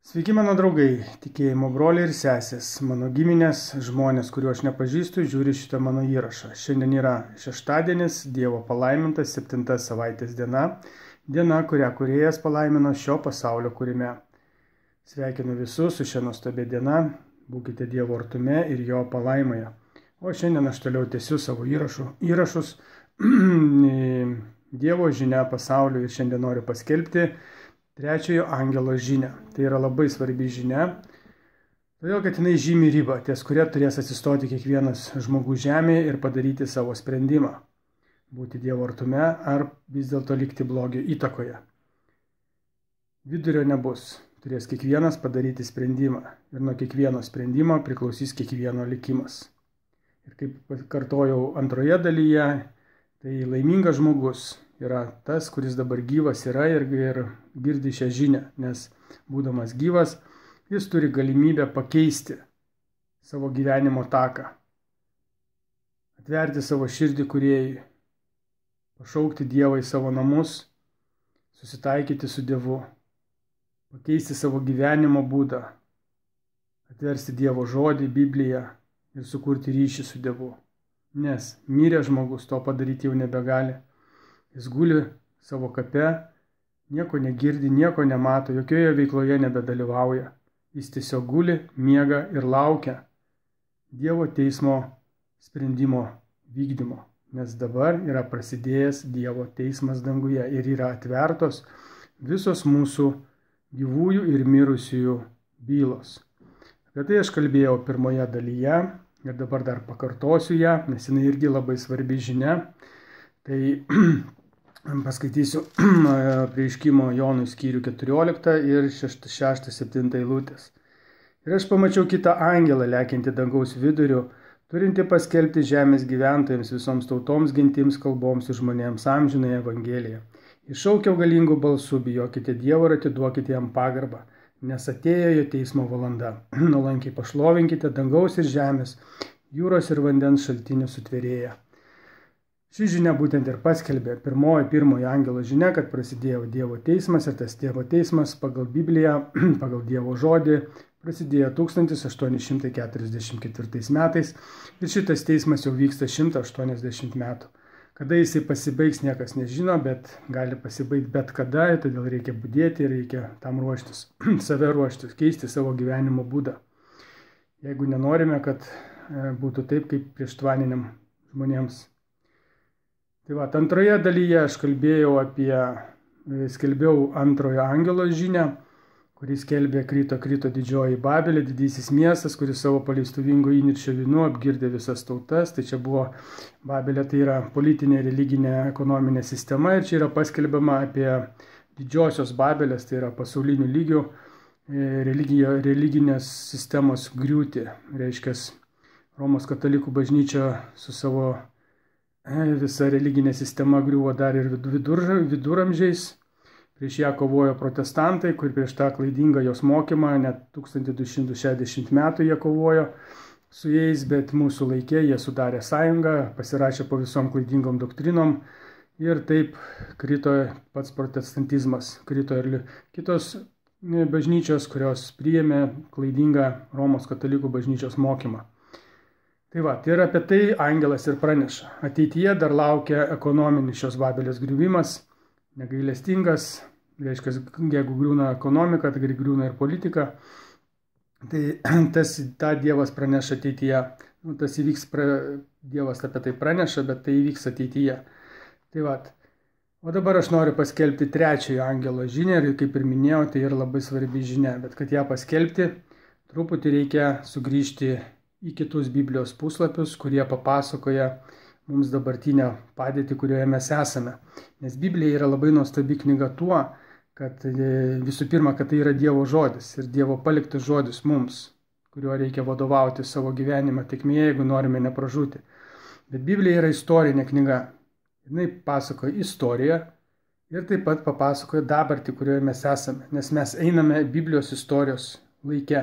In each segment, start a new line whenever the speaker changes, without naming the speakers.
Sveiki mano draugai, tikėjimo broliai ir sesės, mano giminės, žmonės, kuriuo aš nepažįstu, žiūri šitą mano įrašą. Šiandien yra šeštadienis, Dievo palaimintas, 7 savaitės diena, diena, kurią Kūrėjas palaimino šio pasaulio kūrime. Sveikinu visus su šia nuostabia diena, būkite Dievo artume ir jo palaimoje. O šiandien aš toliau tęsiu savo įrašus Dievo žinia pasauliu ir šiandien noriu paskelbti trečiojo angelo žinią. Tai yra labai svarbi žinia, todėl kad jinai žymi ribą, ties kuria turės atsistoti kiekvienas žmogus žemėje ir padaryti savo sprendimą. Būti Dievo artume ar vis dėlto likti blogio įtakoje. Vidurio nebus, turės kiekvienas padaryti sprendimą ir nuo kiekvieno sprendimo priklausys kiekvieno likimas. Ir kaip kartojau antroje dalyje, tai laimingas žmogus yra tas, kuris dabar gyvas yra ir girdi šią žinią, nes būdamas gyvas, jis turi galimybę pakeisti savo gyvenimo taką, atverti savo širdį Kūrėjui, pašaukti Dievą į savo namus, susitaikyti su Dievu, pakeisti savo gyvenimo būdą, atversti Dievo žodį, Bibliją ir sukurti ryšį su Dievu. Nes miręs žmogus to padaryti jau nebegali. Jis guli savo kape, nieko negirdi, nieko nemato, jokioje veikloje nebedalyvauja. Jis tiesiog guli, miega ir laukia Dievo teismo sprendimo vykdymo. Nes dabar yra prasidėjęs Dievo teismas danguje ir yra atvertos visos mūsų gyvųjų ir mirusiųjų bylos. Apie tai aš kalbėjau pirmoje dalyje ir dabar dar pakartosiu ją, nes jinai irgi labai svarbi žinia. Tai paskaitysiu Apreiškimo Jonui skyrių 14 ir 6-7 eilutės. Ir aš pamačiau kitą angelą lekiantį dangaus viduriu, turinti paskelbti žemės gyventojams, visoms tautoms, gentims, kalboms ir žmonėms amžinąją evangeliją. Iššaukiau galingų balsų, bijokite Dievo ir atiduokite jam pagarbą, nes atėjo jo teismo valanda. Nuolankiai pašlovinkite dangaus ir žemės, jūros ir vandens šaltinių sutvėrėją. Ši žinia būtent ir paskelbė pirmojo angelo žinia, kad prasidėjo Dievo teismas ir tas Dievo teismas pagal Bibliją, pagal Dievo žodį prasidėjo 1844 metais ir šitas teismas jau vyksta 180 metų. Kada jisai pasibaigs, niekas nežino, bet gali pasibaigti bet kada, todėl reikia budėti ir reikia tam ruoštis, save ruoštis, keisti savo gyvenimo būdą. Jeigu nenorime, kad būtų taip, kaip prieštvaniniam žmonėms. Tai va, antroje dalyje aš skelbiau antrojo angelo žinią, kuris skelbė krito didžioji Babelė, didysis miestas, kuris savo paleistuvingo įniršio vynu apgirdė visas tautas. Tai čia buvo Babelė, tai yra politinė, religinė, ekonominė sistema ir čia yra paskelbiama apie didžiosios Babelės, tai yra pasaulinių lygių religinės sistemos griūtį. Reiškia, Romos katalikų bažnyčia su savo visa religinė sistema griuvo dar ir viduramžiais. Prieš ją kovojo protestantai, kur prieš tą klaidingą jos mokymą, net 1260 metų jie kovojo su jais, bet mūsų laikė jie sudarė sąjungą, pasirašė po visom klaidingom doktrinom ir taip krito pats protestantizmas, krito ir kitos bažnyčios, kurios priėmė klaidingą Romos katalikų bažnyčios mokymą. Tai va, tai ir apie tai angelas ir praneša. Ateityje dar laukia ekonominis šios Babelės griuvimas, negailestingas, reiškia, jeigu griūna ekonomika, tai griūna ir politika. Tai tą Dievas praneša ateityje. Tas įvyks, Dievas apie tai praneša, bet tai įvyks ateityje. Tai va, o dabar aš noriu paskelbti trečiojo angelo žinią ir kaip ir minėjau, tai yra labai svarbi žinia. Bet kad ją paskelbti, truputį reikia sugrįžti į kitus Biblijos puslapius, kurie papasakoja mums dabartinę padėtį, kurioje mes esame. Nes Biblija yra labai nuostabi knyga tuo, kad visų pirma, kad tai yra Dievo žodis ir Dievo paliktas žodis mums, kuriuo reikia vadovauti savo gyvenimą tėkmėje, jeigu norime nepražūti. Bet Biblija yra istorinė knyga. Jinai pasakoja istoriją ir taip pat papasakoja dabartį, kurioje mes esame, nes mes einame Biblijos istorijos laike.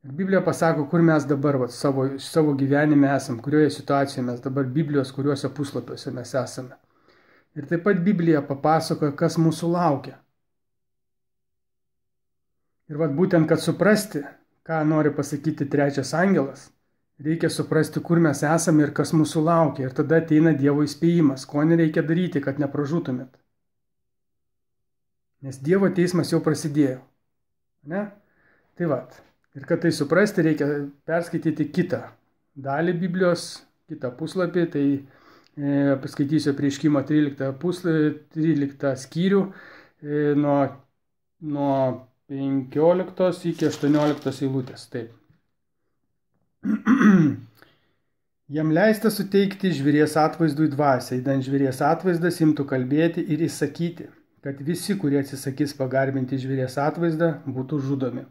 Ir Biblija pasako, kur mes dabar savo gyvenime esam, kurioje situacijoje mes dabar Biblijos, kuriuose puslapiuose mes esame. Ir taip pat Biblija papasakoja, kas mūsų laukia. Ir vat būtent, kad suprasti, ką nori pasakyti trečias angelas, reikia suprasti, kur mes esame ir kas mūsų laukia. Ir tada ateina Dievo įspėjimas, ko nereikia daryti, kad nepražūtumėt. Nes Dievo teismas jau prasidėjo. Ne? Tai vat. Ir kad tai suprasti, reikia perskaityti kitą dalį Biblijos, kitą puslapį. Tai paskaitysiu Apreiškimo 13 skyrių nuo 15 iki 18 eilutės. Taip. Jam leista suteikti žvėries atvaizdui dvasią, įdant žvėries atvaizdas imtų kalbėti ir įsakyti, kad visi, kurie atsisakys pagarbinti žvėries atvaizdą, būtų žudomi.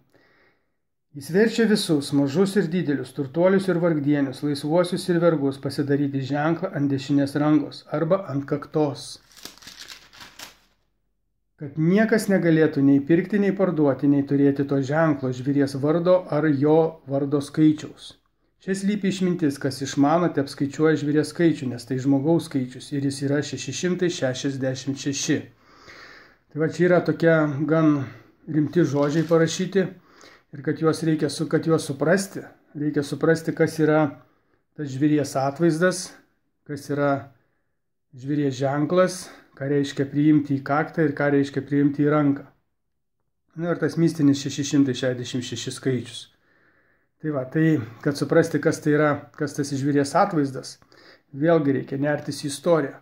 Jis verčia visus, mažus ir didelius, turtuolius ir vargdienius, laisvuosius ir vergus pasidaryti ženklą ant dešinės rankos arba ant kaktos, kad niekas negalėtų nei pirkti, nei parduoti, nei turėti to ženklo žvėries vardo ar jo vardo skaičiaus. Čia slypi išmintis, kas išmanote, apskaičiuoja žvėries skaičių, nes tai žmogaus skaičius ir jis yra 666. Tai va čia yra tokie gan rimti žodžiai parašyti ir kad juos suprasti, reikia suprasti, kas yra tas žvėries atvaizdas, kas yra žvėries ženklas, ką reiškia priimti į kaktą ir ką reiškia priimti į ranką. Na ir tas mistinis 666 skaičius. Tai va, tai kad suprasti, kas tai yra, kas tas žvėries atvaizdas, vėlgi reikia nertis į istoriją.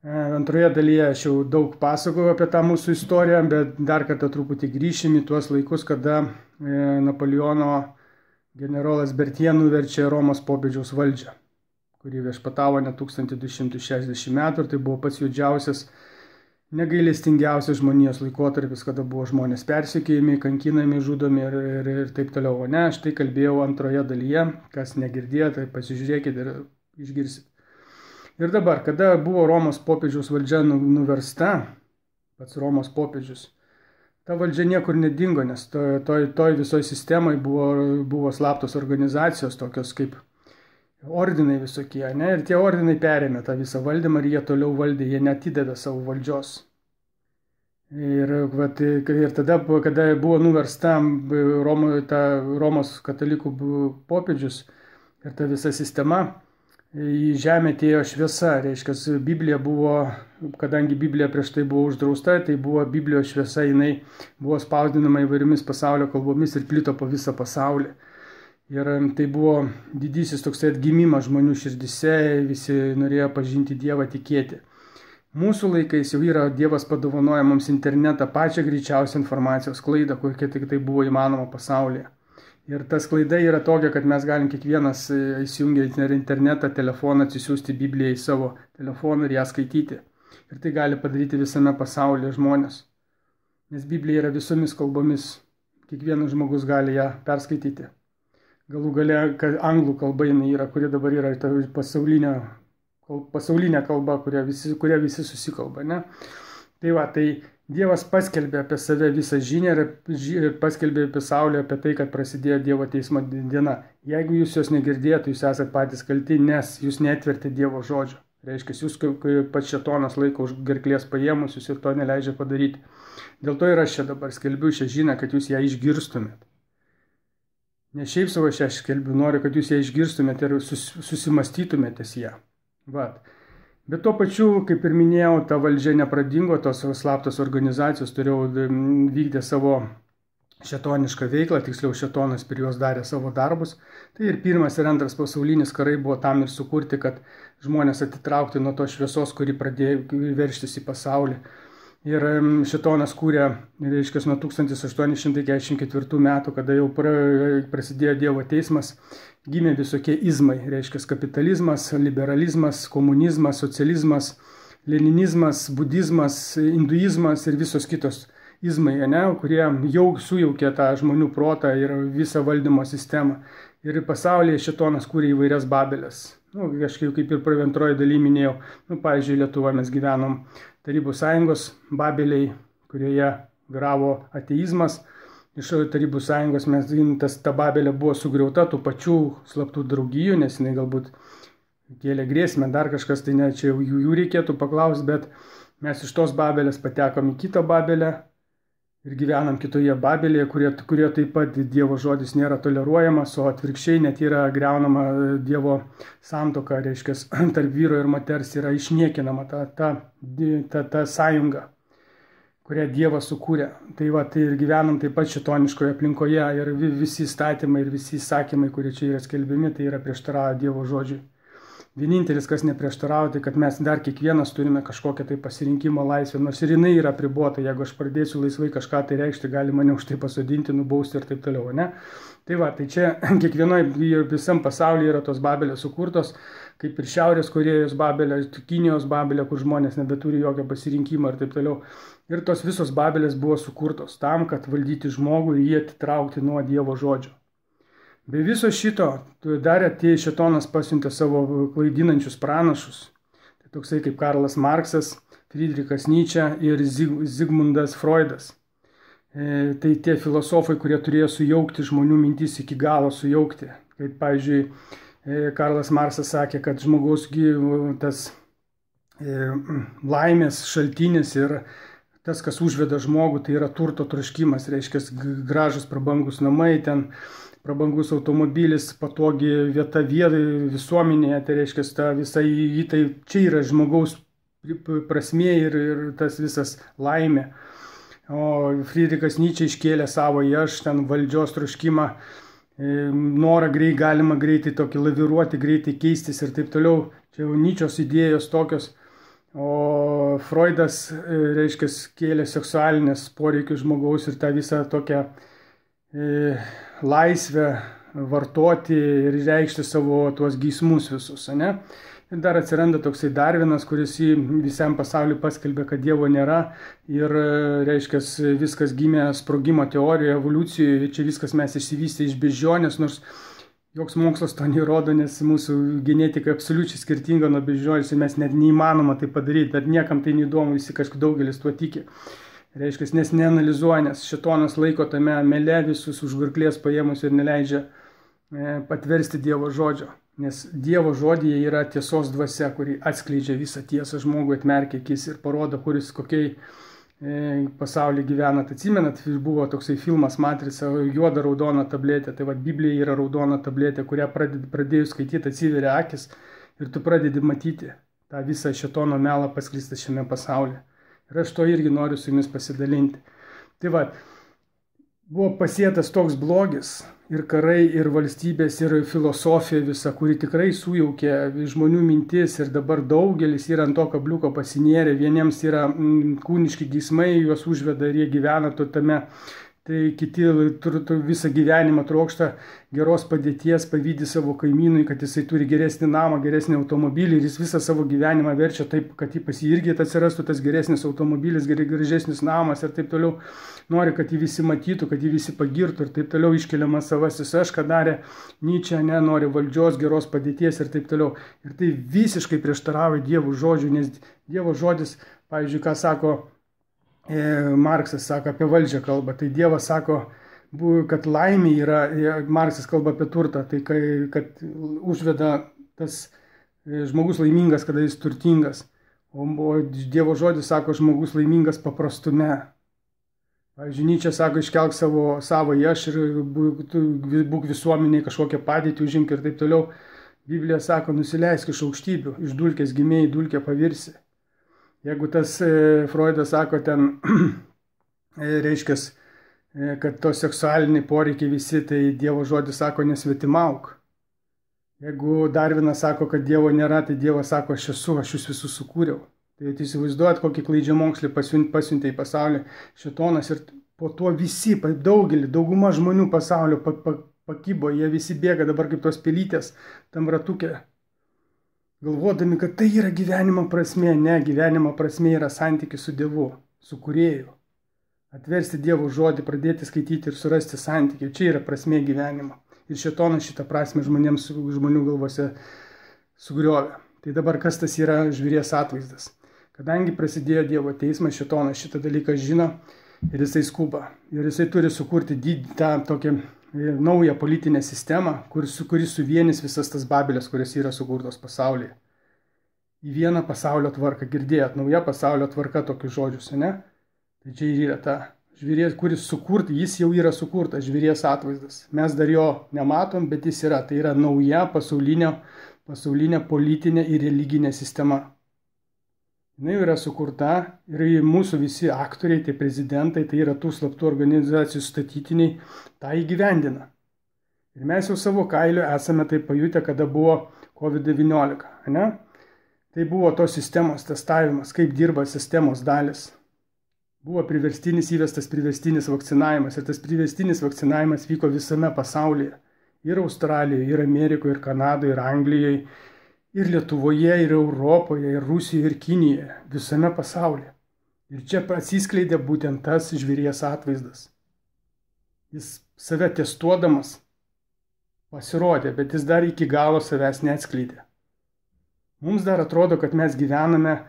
Antroje dalyje aš jau daug pasakojau apie tą mūsų istoriją, bet dar kartą truputį grįšim į tuos laikus, kada Napoleono generolas Berthier nuverčia Romos popiežiaus valdžią, kuri viešpatavo net 1260 metų ir tai buvo pats juodžiausias, negailestingiausias žmonijos laikotarpis, kada buvo žmonės persekiojami, kankinami, žudomi ir taip toliau. O ne, aš tai kalbėjau antroje dalyje, kas negirdėjo, tai pasižiūrėkit ir išgirsit. Ir dabar, kada buvo Romos popiežiaus valdžia nuversta, pats Romos popiežius, ta valdžia niekur nedingo, nes toj visoje sistemoje buvo slaptos organizacijos, tokios kaip ordinai visokie, ne? Ir tie ordinai perėmė tą visą valdymą ir jie toliau valdė, jie netidavė savo valdžios. Ir tada, kada buvo nuversta Romos katalikų popiežius ir ta visa sistema, į žemę atėjo šviesa, reiškia, Biblija buvo, kadangi Biblija prieš tai buvo uždrausta, tai buvo Biblijos šviesa, jinai buvo spausdinama įvairiomis pasaulio kalbomis ir plito po visą pasaulį. Ir tai buvo didysis toksai atgimimas žmonių širdise, visi norėjo pažinti Dievą, tikėti. Mūsų laikais jau yra Dievas padovanoja mums internetą, pačią greičiausią informacijos klaidą, kokia tik tai buvo įmanoma pasaulyje. Ir ta klaida yra tokia, kad mes galim kiekvienas įsijungę internetą, telefoną, atsisiųsti Bibliją į savo telefoną ir ją skaityti. Ir tai gali padaryti visame pasaulyje žmonės. Nes Biblija yra visomis kalbomis, kiekvienas žmogus gali ją perskaityti. Galų gale anglų kalba jinai yra, kuri dabar yra pasaulinė kalba, kuria visi susikalba. Ne? Tai va, tai Dievas paskelbė apie save visą žinią ir paskelbė apie pasaulį apie tai, kad prasidėjo Dievo teismo diena. Jeigu jūs jos negirdėjote, jūs esate patys kalti, nes jūs netvertė Dievo žodžio. Reiškia, jūs pats šėtonas laiko už gerklės paėmus, jūs ir to neleidžia padaryti. Dėl to ir aš čia dabar skelbiu šią žinią, kad jūs ją išgirstumėt. Ne šiaip savo aš skelbiu, noriu, kad jūs ją išgirstumėte ir susimastytumėtės ją. Vat. Bet tuo pačiu, kaip ir minėjau, ta valdžia nepradingo, tos slaptos organizacijos vykdė savo šėtonišką veiklą, tiksliau šėtonas per juos darė savo darbus. Tai ir pirmas ir antras pasaulinis karai buvo tam ir sukurti, kad žmonės atitraukti nuo to šviesos, kuri pradėjo verštis į pasaulį. Ir šėtonas kūrė, reiškia, nuo 1844 metų, kada jau prasidėjo Dievo teismas, gimė visokie izmai, reiškia, kapitalizmas, liberalizmas, komunizmas, socializmas, leninizmas, budizmas, hinduizmas ir visos kitos izmai, ne, kurie jau sujaukė tą žmonių protą ir visą valdymo sistemą. Ir pasaulyje šėtonas kūrė įvairias babelės. Kažkaip kaip ir antroje daly minėjau, pavyzdžiui, Lietuvoje mes gyvenom Tarybų sąjungos babeliai, kurioje vyravo ateizmas. Iš Tarybų sąjungos ta babelė buvo sugriauta tų pačių slaptų draugijų, nes jinai galbūt kėlė grėsmę, dar kažkas, tai ne, čia jų reikėtų paklausti, bet mes iš tos babelės patekom į kitą babelę ir gyvenam kitoje Babelėje, kurie taip pat Dievo žodis nėra toleruojamas, o atvirkščiai net yra greunama Dievo santuoka, reiškia, tarp vyro ir moters yra išniekinama ta sąjunga, kurią Dievas sukūrė. Tai ir gyvenam taip pat šitoniškoje aplinkoje ir visi įstatymai ir visi įsakymai, kurie čia yra skelbiami, tai yra prieštarauja Dievo žodžiui. Vienintelis, kas neprieštarauja, tai kad mes dar kiekvienas turime kažkokią tai pasirinkimo laisvę, nors ir jinai yra apribota. Jeigu aš pradėsiu laisvai kažką tai reikšti, gali mane už tai pasodinti, nubausti ir taip toliau, ne? Tai čia kiekvienoje visam pasaulyje yra tos Babelės sukurtos, kaip ir Šiaurės Korėjos Babelė, Kinijos Babelė, kur žmonės nebeturi jokio pasirinkimo ir taip toliau. Ir tos visos Babelės buvo sukurtos tam, kad valdyti žmogų ir jį atitraukti nuo Dievo žodžio. Be viso šito dar atėjo šėtonas pasiuntė savo klaidinančius pranašus. Tai toksai kaip Karlas Marksas, Friedrichas Nyčė ir Zigmundas Freudas. Tai tie filosofai, kurie turėjo sujaukti žmonių mintis iki galo sujaukti. Kaip, pavyzdžiui, Karlas Marksas sakė, kad žmogaus tas laimės šaltinis ir tas, kas užveda žmogų, tai yra turto troškimas. Reiškia, gražus prabangus namai, ten prabangus automobilis, patogi vieta visuomenėje, tai reiškia, tai čia yra žmogaus prasmė ir tas visas laimė. O Friedrichas Nyčė iškėlė savo aš, ten valdžios troškimą, norą galima greitai tokį laviruoti, greitai keistis ir taip toliau. Čia jau Nyčios idėjos tokios. O Freudas, reiškia, kėlė seksualinės poreikius žmogaus ir tą visą tokią laisvę vartoti ir reikšti savo tuos geismus visus, ne? Ir dar atsiranda toksai Darvinas, kuris visam pasauliu paskelbė, kad Dievo nėra ir, reiškia, viskas gimė sprogimo teorijoje, evoliucijoje, čia viskas mes išsivystė iš beždžionės, nors joks mokslas to nerodo, nes mūsų genetika absoliučiai skirtinga nuo beždžionės ir mes net neįmanoma tai padaryti, bet niekam tai neįdomu, visi daugelis tuo tiki. Reiškia, nes neanalizuoja, nes šėtonas laiko tame mele visus už garklės paėmus ir neleidžia patversti Dievo žodžio. Nes Dievo žodyje yra tiesos dvasia, kuri atskleidžia visą tiesą, žmogui atmerkia akis ir parodo, kuris kokiai pasaulyje gyvena. Atsimenat, buvo toksai filmas Matrica, juoda raudona tabletė. Tai Biblija yra raudona tabletė, kurią pradėjus skaityti atsiveria akis ir tu pradedi matyti tą visą šėtono melą pasklistą šiame pasaulyje. Ir aš to irgi noriu su jumis pasidalinti. Tai buvo pasėtas toks blogis ir karai, ir valstybės, ir filosofija visa, kuri tikrai sujaukė žmonių mintis ir dabar daugelis yra ant to kabliuko pasinėrę, vieniems yra kūniški geismai, juos užveda ir jie gyvena tame. Tai kiti visą gyvenimą trokšta geros padėties, pavydi savo kaimynui, kad jisai turi geresnį namą, geresnį automobilį ir jis visą savo gyvenimą verčia taip, kad pas jį irgi atsirastų tas geresnis automobilis, gražesnis namas ir taip toliau. Nori, kad jį visi matytų, kad jį visi pagirtų ir taip toliau iškeliamas savasis aš, ką darė Nyčė, nori valdžios, geros padėties ir taip toliau. Ir tai visiškai prieštarauja Dievo žodžiui, nes Dievo žodis, pavyzdžiui, ką sako Marksas, sako apie valdžią kalbą, tai Dievas sako, kad laimė yra, Marksas kalba apie turtą, tai kad užveda tas žmogus laimingas, kada jis turtingas, o Dievo žodis sako, žmogus laimingas paprastume. Pavyzdžiui, Nyčė sako, iškelk savo aš ir būk visuomeniai kažkokią padėtį užimk ir taip toliau. Biblija sako, nusileisk iš aukštybių, iš dulkės gimėjai, dulkė pavirsi. Jeigu tas Freudas sako ten, reiškia, kad to seksualiniai poreikiai visi, tai Dievo žodis sako nesvetimauk. Jeigu Darvinas sako, kad Dievo nėra, tai Dievas sako, aš esu, aš jūs visus sukūriau. Tai įsivaizduojat, kokį klaidžiamokslį pasiuntė į pasaulį šėtonas ir po to visi, dauguma žmonių pasaulio pakibo, jie visi bėga dabar kaip tos pelytės tam ratukė. Galvodami, kad tai yra gyvenimo prasmė. Ne, gyvenimo prasmė yra santykis su Dievu, su Kūrėju. Atversti Dievo žodį, pradėti skaityti ir surasti santykį. Čia yra prasmė gyvenimo. Ir šėtonas šitą prasmę žmonių galvose sugriovė. Tai dabar kas tas yra žvėries atvaizdas? Kadangi prasidėjo Dievo teismas, šėtonas šitą dalyką žino ir jisai skuba. Ir jisai turi sukurti tą tokią naują politinę sistemą, kuri suvienys visas tas Babelės, kurios yra sukurtos pasaulyje. Į vieną pasaulio tvarką. Girdėjot, nauja pasaulio tvarka tokius žodžius, ne? Tai čia ir yra ta žvėries, kuris sukurta, jis jau yra sukurtas, žvėries atvaizdas. Mes dar jo nematom, bet jis yra. Tai yra nauja pasaulinė politinė ir religinė sistema. Jis yra sukurta ir mūsų visi aktoriai, tie prezidentai, tai yra tų slaptų organizacijų statytiniai, tą įgyvendina. Ir mes jau savo kailiu esame tai pajutę, kada buvo COVID-19. Ne? Tai buvo tos sistemos testavimas, kaip dirba sistemos dalis. Buvo įvestas priverstinis vakcinavimas ir tas priverstinis vakcinavimas vyko visame pasaulyje. Ir Australijoje, ir Amerikoje, ir Kanadoje, ir Anglijoje, ir Lietuvoje, ir Europoje, ir Rusijoje, ir Kinijoje, visame pasaulyje. Ir čia atsiskleidė būtent tas žvėries atvaizdas. Jis save testuodamas pasirodė, bet jis dar iki galo savęs neatskleidė. Mums dar atrodo, kad mes gyvename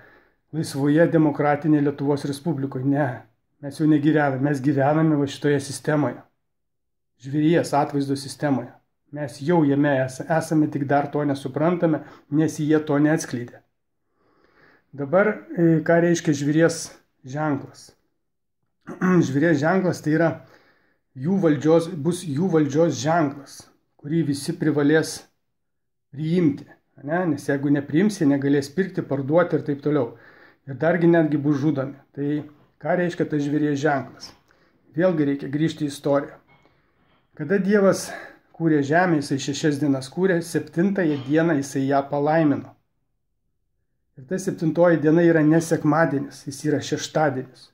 laisvoje demokratinėje Lietuvos Respublikoje. Ne, mes jau negyvename, mes gyvename va šitoje sistemoje. Žvėries atvaizdo sistemoje. Mes jau jame esame, tik dar to nesuprantame, nes jie to neatskleidė. Dabar, ką reiškia žvėries ženklas? Žvėries ženklas tai yra bus jų valdžios ženklas, kurį visi privalės priimti. Ne? Nes jeigu nepriims, jie negalės pirkti, parduoti ir taip toliau. Ir dargi netgi bus žudomi. Tai ką reiškia tas žvėries ženklas? Vėlgi reikia grįžti į istoriją. Kada Dievas kūrė žemę, jisai 6 dienas kūrė, 7 dieną jisai ją palaimino. Ir ta 7 diena yra ne sekmadienis, jis yra šeštadienis.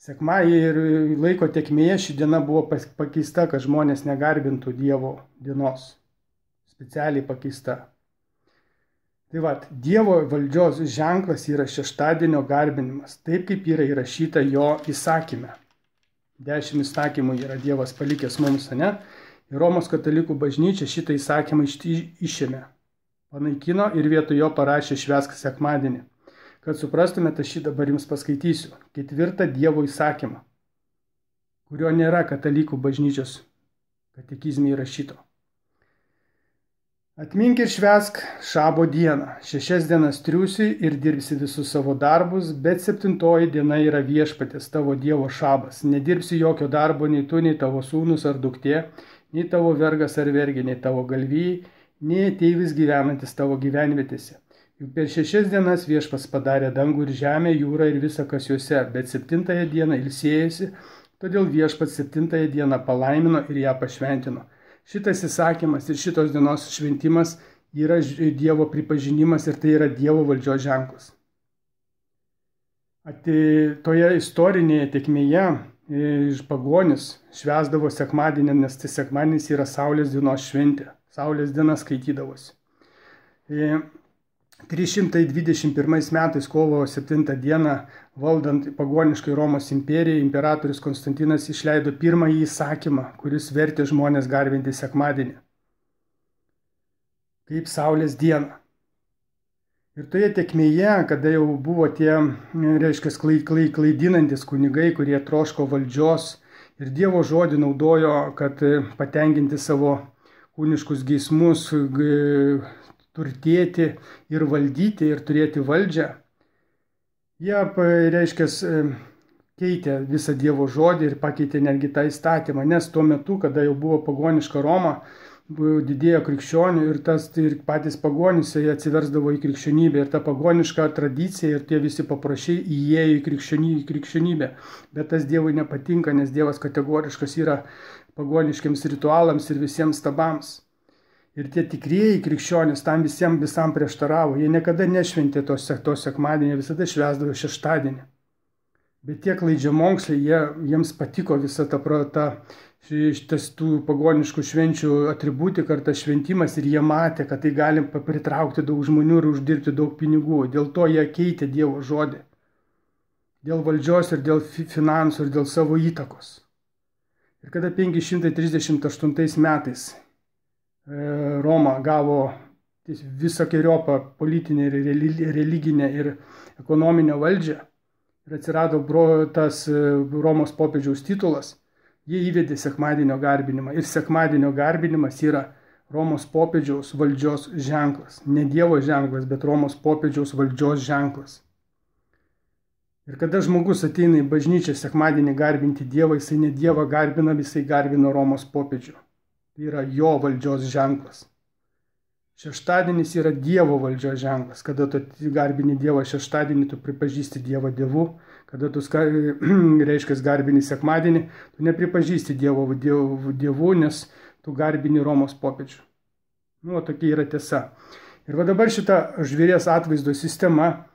Ir laiko tėkmėje ši diena buvo pakeista, kad žmonės negarbintų Dievo dienos. Specialiai pakeista. Tai va, Dievo valdžios ženklas yra šeštadienio garbinimas, taip kaip yra įrašyta jo įsakyme. 10 įsakymų yra Dievas palikęs mums, ne? Ir Romos katalikų bažnyčia šitą įsakymą išėmė, panaikino ir vietoj jo parašė švęsk sekmadienį. Kad suprastumėte, aš šį dabar jums paskaitysiu. 4 Dievo įsakymą, kurio nėra katalikų bažnyčios katekizme įrašyto. Atmink ir švęsk šabo dieną. 6 dienas triūsi ir dirbsi visus savo darbus, bet 7 diena yra viešpaties tavo Dievo šabas. Nedirbsi jokio darbo nei tu, nei tavo sūnus ar duktė, nei tavo vergas ar vergė, nei tavo galvijai, nei ateivis gyvenantis tavo gyvenvietėse. Juk per 6 dienas viešpats padarė dangų ir žemę, jūrą ir visą, kas juose, bet 7 dieną ilsėjosi, todėl viešpats 7 dieną palaimino ir ją pašventino. Šitas įsakymas ir šitos dienos šventimas yra Dievo pripažinimas ir tai yra Dievo valdžios ženklas. Toje istorinėje tėkmėje pagonis švęsdavo sekmadienį, nes tai sekmadienis yra Saulės dienos šventė. Saulės diena skaitydavosi. 321 metais kovo 7 dieną valdant pagoniškai Romos imperijai, imperatorius Konstantinas išleido pirmąjį įsakymą, kuris vertė žmonės garbinti sekmadienį. Kaip Saulės dieną. Ir toje tėkmėje, kada jau buvo tie, reiškia, klaidinantis kunigai, kurie troško valdžios ir Dievo žodį naudojo, kad patenkinti savo kūniškus geismus, turtėti ir valdyti ir turėti valdžią, jie, reiškia, keitė visą Dievo žodį ir pakeitė netgi tą įstatymą, nes tuo metu, kada jau buvo pagoniška Roma, didėjo krikščionių ir patys pagonys atsiversdavo į krikščionybę ir ta pagoniška tradicija ir tie visi paprašiai įėjo į krikščionybę, bet tas Dievui nepatinka, nes Dievas kategoriškas yra pagoniškiams ritualams ir visiems stabams. Ir tie tikrieji krikščionys tam visam prieštaravo. Jie niekada nešventė to sekmadienį, visada švęsdavo šeštadienį. Bet tie klaidžiamoksliai, jiems patiko visa tų pagoniškų švenčių atributika ir tas šventimas ir jie matė, kad tai gali pritraukti daug žmonių ir uždirbti daug pinigų. Dėl to jie keitė Dievo žodį. Dėl valdžios ir dėl finansų ir dėl savo įtakos. Ir kada 538 metais Roma gavo visokiojopą politinę, religinę ir ekonominę valdžią ir atsirado tas Romos popiežiaus titulas, jie įvedė sekmadienio garbinimą. Ir sekmadienio garbinimas yra Romos popiežiaus valdžios ženklas. Ne Dievo ženklas, bet Romos popiežiaus valdžios ženklas. Ir kada žmogus ateina į bažnyčią sekmadienį garbinti Dievą, jisai ne Dievą garbina, jisai garbina Romos popiežių. Tai yra jo valdžios ženklas. Šeštadienis yra Dievo valdžios ženklas. Kada tu garbini Dievą šeštadienį, tu pripažįsti Dievą Dievu. Kada tu reiškia garbini sekmadienį, tu nepripažįsti Dievo Dievu, nes tu garbini Romos popiežių. Tokia yra tiesa. Ir va dabar šita žvėries atvaizdo sistema,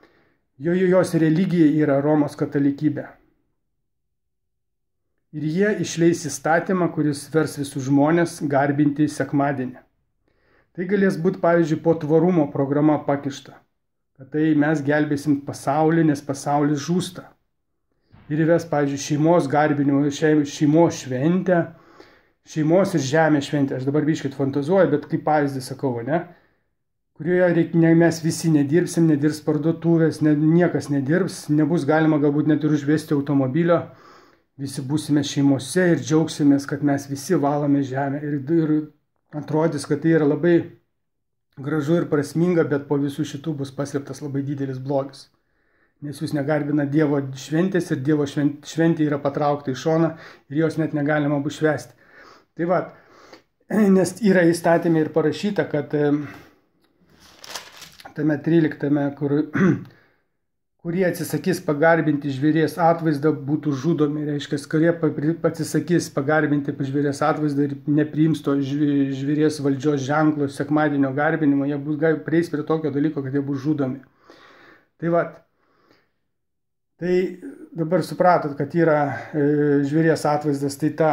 jos religija yra Romos katalikybė. Ir jie išleis įstatymą, kuris vers visus žmonės garbinti sekmadienį. Tai galės būti, pavyzdžiui, po tvarumo programa pakišta. Kad tai mes gelbėsim pasaulį, nes pasaulis žūsta. Ir įves, pavyzdžiui, šeimos garbinimo, šeimos šventę, šeimos ir žemės šventę. Aš dabar biškit fantazuoju, bet kaip pavyzdį sakau, ne? Kurioje mes visi nedirbsim, nedirbs parduotuvės, niekas nedirbs, nebus galima galbūt net ir užvesti automobilio. Visi būsime šeimose ir džiaugsimės, kad mes visi valome žemę. Ir atrodys, kad tai yra labai gražu ir prasminga, bet po visų šitų bus paslėptas labai didelis blogis. Nes jūs negarbina Dievo šventės ir Dievo šventė yra patraukta į šoną ir jos net negalima bus švęsti. Tai va, nes yra įstatymė ir parašyta, kad tame 13, kurie atsisakys pagarbinti žvėries atvaizdą, būtų žudomi. Reiškia, kurie atsisakys pagarbinti žvėries atvaizdą ir nepriims to žvėries valdžios ženklo sekmadienio garbinimo, jie prieis prie tokio dalyko, kad jie bus žudomi. Tai va, tai dabar supratot, kad yra žvėries atvaizdas, tai ta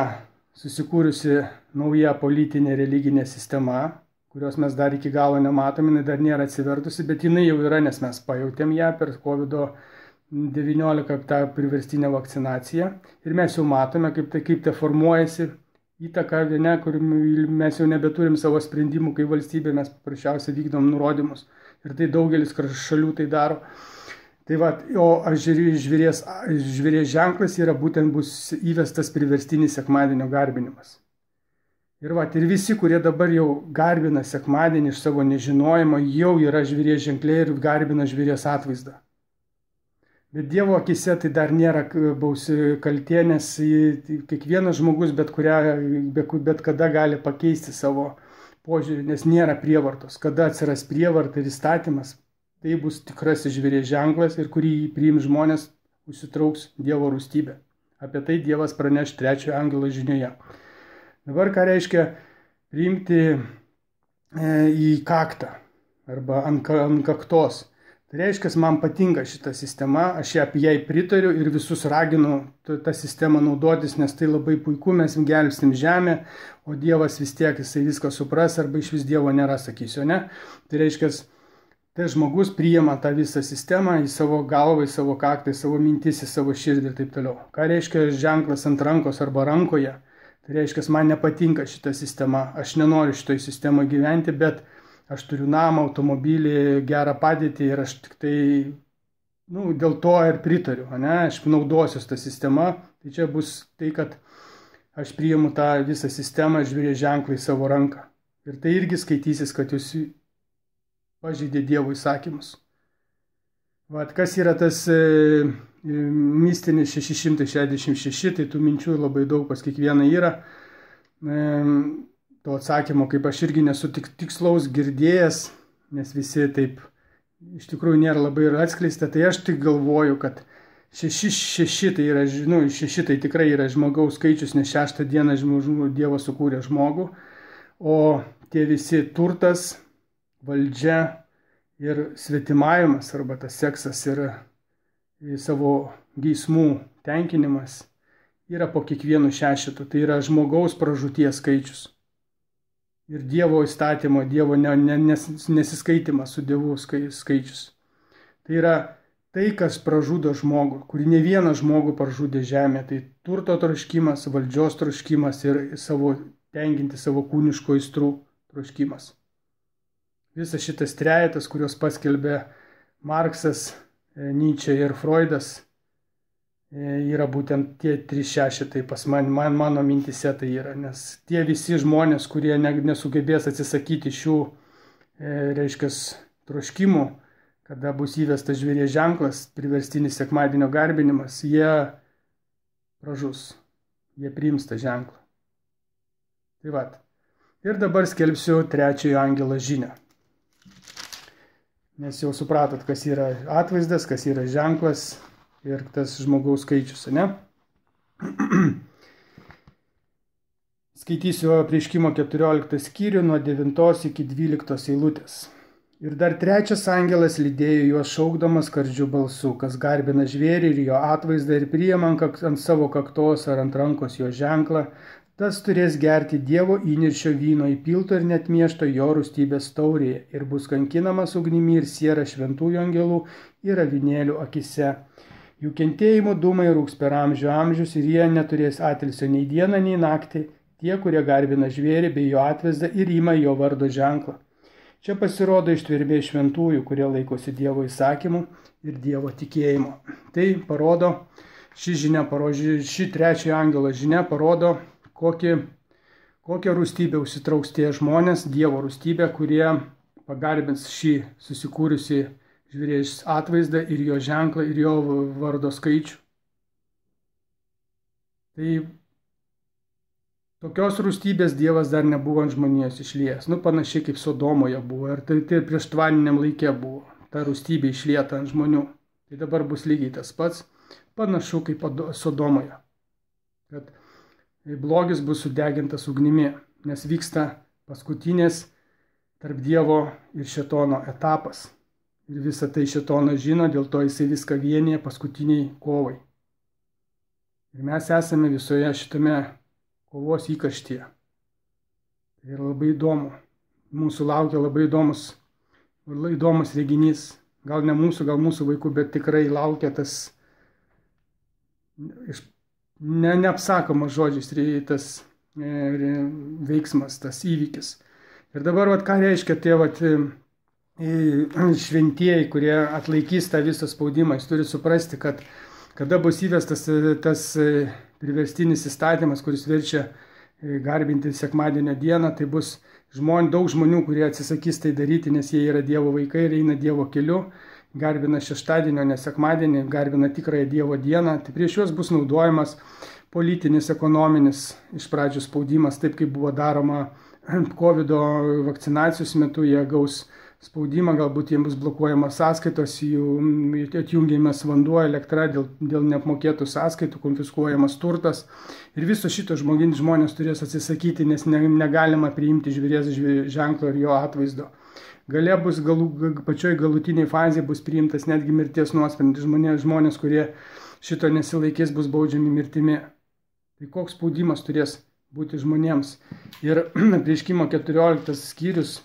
susikūrusi nauja politinė religinė sistema, kurios mes dar iki galo nematom, jinai dar nėra atsivertusi, bet jinai jau yra, nes mes pajautėm ją per COVID-19 tą priverstinę vakcinaciją ir mes jau matome, kaip tai formuojasi įtaka, kur mes jau nebeturim savo sprendimų, kai valstybė mes paprasčiausiai vykdom nurodymus ir tai daugelis šalių tai daro. Tai va, o žvėries ženklas yra būtent bus įvestas priverstinis sekmadienio garbinimas. Ir visi, kurie dabar jau garbina sekmadienį iš savo nežinojimo, jau yra žvėries ženkliai ir garbina žvėries atvaizdą. Bet Dievo akise tai dar nėra kaltė, nes kiekvienas žmogus bet kada gali pakeisti savo požiūrį, nes nėra prievartos. Kada atsiras prievarta ir įstatymas, tai bus tikrasis žvėries ženklas ir kurį priims žmonės, užsitrauks Dievo rūstybę. Apie tai Dievas praneš 3 angelo žinioje. Dabar ką reiškia priimti į kaktą arba ant kaktos. Tai reiškia, man patinka šita sistema, aš jai pritariu ir visus raginu tą sistemą naudotis, nes tai labai puiku, mes gelbstim žemę, o Dievas vis tiek jisai viską supras arba iš vis Dievo nėra, sakysiu, ne? Tai reiškia, tai žmogus priima tą visą sistemą į savo galvą, į savo kaktą, į savo mintis, į savo širdį ir taip toliau. Ką reiškia ženklas ant rankos arba rankoje? Tai reiškia, man nepatinka šita sistema, aš nenoriu šitoj sistemoje gyventi, bet aš turiu namą, automobilį, gerą padėtį ir aš tik tai, dėl to ir pritariu, ne? Aš naudosiu tą sistemą, tai čia bus tai, kad aš priimu tą visą sistemą ir žvėries ženklą į savo ranką. Ir tai irgi skaitysis, kad jūs pažeidė Dievo įsakymus. Kas yra tas mistinis 666, tai tų minčių labai daug pas kiekvieną yra. To atsakymo, kaip aš irgi nesu tikslaus girdėjęs, nes visi taip iš tikrųjų nėra labai ir atskleista, tai aš tik galvoju, kad 6 tai yra, 6 tai tikrai yra žmogaus skaičius, nes 6 dieną Dievas sukūrė žmogų, o tie visi turtas, valdžia ir svetimavimas arba tas seksas ir savo geismų tenkinimas yra po kiekvienu 6, tai yra žmogaus pražūties skaičius. Ir Dievo įstatymo, Dievo nesiskaitimas su Dievu skaičius. Tai yra tai, kas pražudo žmogų, kurį ne vieną žmogų pražudė žemė, tai turto troškimas, valdžios troškimas ir tenkinti savo kūniško aistrų troškimas. Visas šitas trejetas, kuriuos paskelbė Marksas, Nyčė ir Freudas, yra būtent tie 3 tai pas mano mintise tai yra, nes tie visi žmonės, kurie nesugebės atsisakyti šių, reiškia, troškimų, kada bus įvestas žvėries ženklas, priverstinis sekmadienio garbinimas, jie pražus, jie priims tą ženklą. Tai vat. Ir dabar skelbsiu trečiojo angelo žinią. Nes jau supratot, kas yra atvaizdas, kas yra ženklas ir tas žmogaus skaičius, ne? Skaitysiu Apreiškimo 14 skyrių nuo 9 iki 12 eilutės. Ir dar trečias angelas lydėjo juos šaukdamas skardžiu balsu, kas garbina žvėrį ir jo atvaizdą ir priima ant savo kaktos ar ant rankos jo ženklą, tas turės gerti Dievo įniršio vyno įpilto ir net miešto jo rūstybės taurėje ir bus kankinamas ugnimi ir siera šventųjų angelų ir avinėlių akise. Jų kentėjimo dūmai rūks per amžių amžius ir jie neturės atilsio nei dieną, nei naktį, tie, kurie garbina žvėrį bei jo atvaizdą ir ima jo vardo ženklą. Čia pasirodo ištvermė šventųjų, kurie laikosi Dievo įsakymų ir Dievo tikėjimo. Tai parodo, ši trečiojo angelo žinia parodo, kokią rūstybę užsitrauks tie žmonės, Dievo rūstybę, kurie pagarbins šį susikūrusi žvėries atvaizdą ir jo ženklą ir jo vardo skaičių. Tai tokios rūstybės Dievas dar nebuvo ant žmonijos išliejęs. Panašiai kaip Sodomoje buvo ir tai prieš tvaniniam laikė buvo. Ta rūstybė išlieta ant žmonių. Tai dabar bus lygiai tas pats, panašu kaip Sodomoje. Kad blogis bus sudegintas ugnimi, nes vyksta paskutinės tarp Dievo ir šėtono etapas. Ir visą tai šėtonas žino, dėl to jisai viską vienyje paskutiniai kovai. Ir mes esame visoje šitame kovos įkarštyje. Tai yra labai įdomu. Mūsų laukia labai įdomus reginys. Gal ne mūsų, gal mūsų vaikų, bet tikrai laukia tas neapsakomas žodžiais tas veiksmas, tas įvykis. Ir dabar ką reiškia tie šventieji, kurie atlaikys tą visą spaudimą. Jis turi suprasti, kad kada bus įvestas tas priverstinis įstatymas, kuris verčia garbinti sekmadienio dieną, tai bus daug žmonių, kurie atsisakys tai daryti, nes jie yra Dievo vaikai ir eina Dievo keliu, garbina šeštadienio, ne sekmadienį, garbina tikrąją Dievo dieną. Tai prieš juos bus naudojamas politinis, ekonominis iš pradžių spaudimas, taip kaip buvo daroma COVID vakcinacijos metu, jie gaus spaudimą, galbūt jiems bus blokuojamas sąskaitos, jų atjungiamas vanduo, elektra dėl neapmokėtų sąskaitų, konfiskuojamas turtas. Ir viso šito žmonės turės atsisakyti, nes negalima priimti žvėries ženklo ir jo atvaizdo. Gale bus pačioj galutiniai fazėje bus priimtas netgi mirties nuosprendis. Žmonės, kurie šito nesilaikys, bus baudžiami mirtimi. Tai koks spaudimas turės būti žmonėms. Ir Apreiškimo 14 skyrius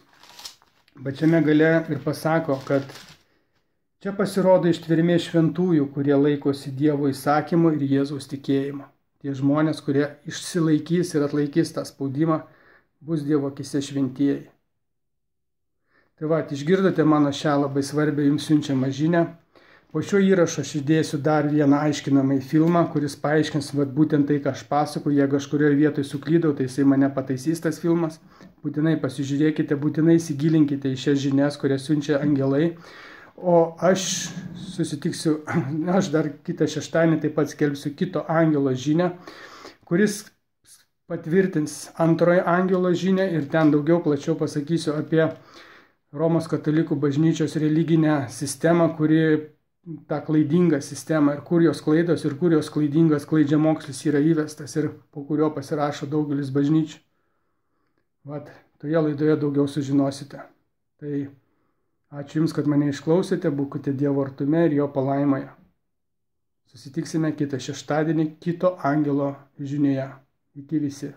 pačiame gale ir pasako, kad čia pasirodo ištvermė šventųjų, kurie laikosi Dievo įsakymų ir Jėzaus tikėjimo. Tie žmonės, kurie išsilaikys ir atlaikys tą spaudimą, bus Dievo akise šventieji. Tai išgirdote mano šią labai svarbią jums siunčiamą žinią. Po šio įrašo aš įdėsiu dar vieną aiškinamąjį filmą, kuris paaiškins būtent tai, ką aš pasakoju. Jeigu aš kurioje vietoje suklydau, tai jisai mane pataisys tas filmas. Būtinai pasižiūrėkite, būtinai įsigilinkite į šias žinias, kurias siunčia angelai. O aš dar kitą šeštadienį taip pat skelbsiu kito angelo žinią, kuris patvirtins antrojo angelo žinią ir ten daugiau plačiau pasakysiu apie Romos katalikų bažnyčios religinę sistemą, kuri tą klaidingą sistemą ir kur jos klaidos ir kur jos klaidingas klaidžiamokslis yra įvestas ir po kurio pasirašo daugelis bažnyčių. Toje laidoje daugiau sužinosite. Tai ačiū Jums, kad mane išklausėte, būkite Dievo artume ir jo palaimoje. Susitiksime kitą šeštadienį kito angelo žinioje. Iki visi.